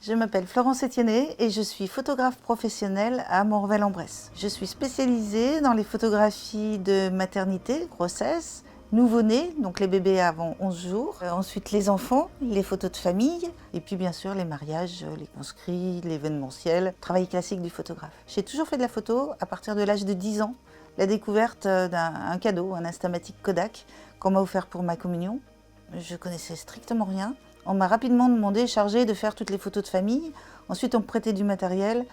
Je m'appelle Florence Etiennet et je suis photographe professionnelle à Morvel-en-Bresse. Je suis spécialisée dans les photographies de maternité, grossesse, nouveau-nés, donc les bébés avant 11 jours, ensuite les enfants, les photos de famille, et puis bien sûr les mariages, les conscrits, l'événementiel, travail classique du photographe. J'ai toujours fait de la photo à partir de l'âge de 10 ans, la découverte d'un cadeau, un Instamatic Kodak, qu'on m'a offert pour ma communion. Je connaissais strictement rien. On m'a rapidement demandé, chargé de faire toutes les photos de famille. Ensuite, on me prêtait du matériel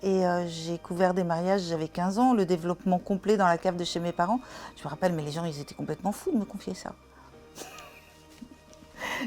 et j'ai couvert des mariages, j'avais 15 ans, le développement complet dans la cave de chez mes parents. Je me rappelle, mais les gens, ils étaient complètement fous de me confier ça.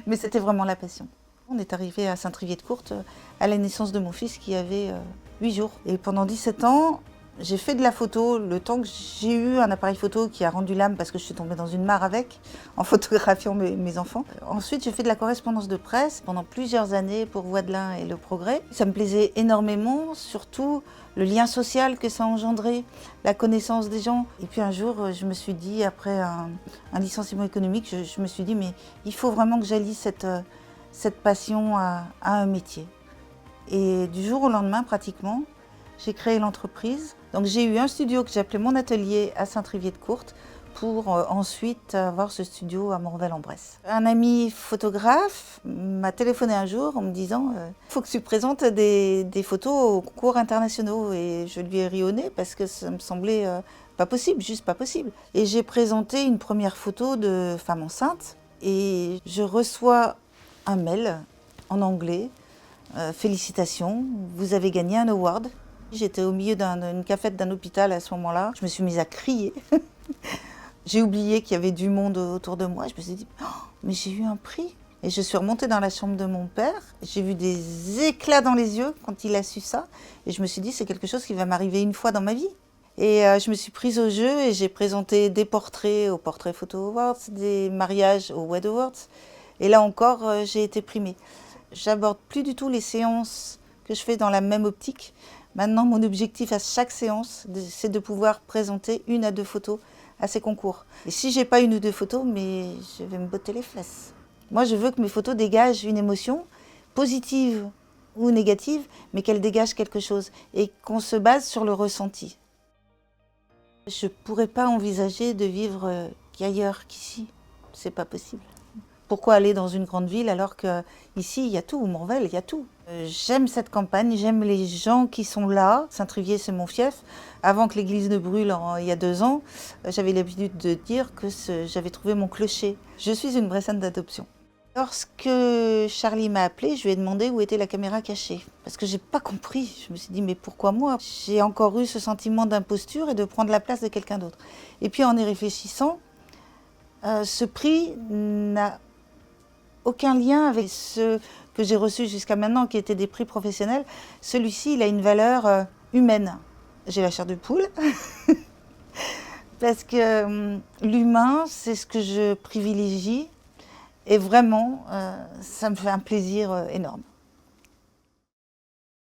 Mais c'était vraiment la passion. On est arrivé à Saint-Trivier-de-Courte à la naissance de mon fils qui avait 8 jours. Et pendant 17 ans, j'ai fait de la photo le temps que j'ai eu un appareil photo qui a rendu l'âme parce que je suis tombée dans une mare avec, en photographiant mes enfants. Ensuite, j'ai fait de la correspondance de presse pendant plusieurs années pour Voix de l'Ain et Le Progrès. Ça me plaisait énormément, surtout le lien social que ça engendrait, la connaissance des gens. Et puis un jour, je me suis dit, après un licenciement économique, je me suis dit, mais il faut vraiment que j'allie cette passion à un métier. Et du jour au lendemain, pratiquement, j'ai créé l'entreprise. Donc j'ai eu un studio que j'appelais mon atelier à Saint-Trivier-de-Courte pour ensuite avoir ce studio à Morvel-en-Bresse. Un ami photographe m'a téléphoné un jour en me disant il faut que tu présentes des photos aux concours internationaux. Et je lui ai ri au nez parce que ça me semblait pas possible, juste pas possible. Et j'ai présenté une première photo de femme enceinte et je reçois un mail en anglais. Félicitations, vous avez gagné un award. J'étais au milieu d'une cafette d'un hôpital à ce moment-là. Je me suis mise à crier. J'ai oublié qu'il y avait du monde autour de moi. Je me suis dit, oh, mais j'ai eu un prix. Et je suis remontée dans la chambre de mon père. J'ai vu des éclats dans les yeux quand il a su ça. Et je me suis dit, c'est quelque chose qui va m'arriver une fois dans ma vie. Et je me suis prise au jeu et j'ai présenté des portraits au Portrait Photo Awards, des mariages au Wed Awards. Et là encore, j'ai été primée. J'aborde plus du tout les séances que je fais dans la même optique. Maintenant, mon objectif à chaque séance, c'est de pouvoir présenter 1 à 2 photos à ces concours. Et si j'ai pas 1 ou 2 photos, mais je vais me botter les fesses. Moi, je veux que mes photos dégagent une émotion, positive ou négative, mais qu'elles dégagent quelque chose et qu'on se base sur le ressenti. Je pourrais pas envisager de vivre qu'ailleurs qu'ici. C'est pas possible. Pourquoi aller dans une grande ville alors qu'ici, il y a tout, Morvel, il y a tout. J'aime cette campagne, j'aime les gens qui sont là. Saint-Trivier, c'est mon fief. Avant que l'église ne brûle il y a 2 ans, j'avais l'habitude de dire que j'avais trouvé mon clocher. Je suis une Bressane d'adoption. Lorsque Charlie m'a appelée, je lui ai demandé où était la caméra cachée. Parce que j'ai pas compris. Je me suis dit, mais pourquoi moi? J'ai encore eu ce sentiment d'imposture et de prendre la place de quelqu'un d'autre. Et puis en y réfléchissant, ce prix n'a aucun lien avec ceux que j'ai reçus jusqu'à maintenant, qui étaient des prix professionnels. Celui-ci, il a une valeur humaine. J'ai la chair de poule, parce que l'humain, c'est ce que je privilégie. Et vraiment, ça me fait un plaisir énorme.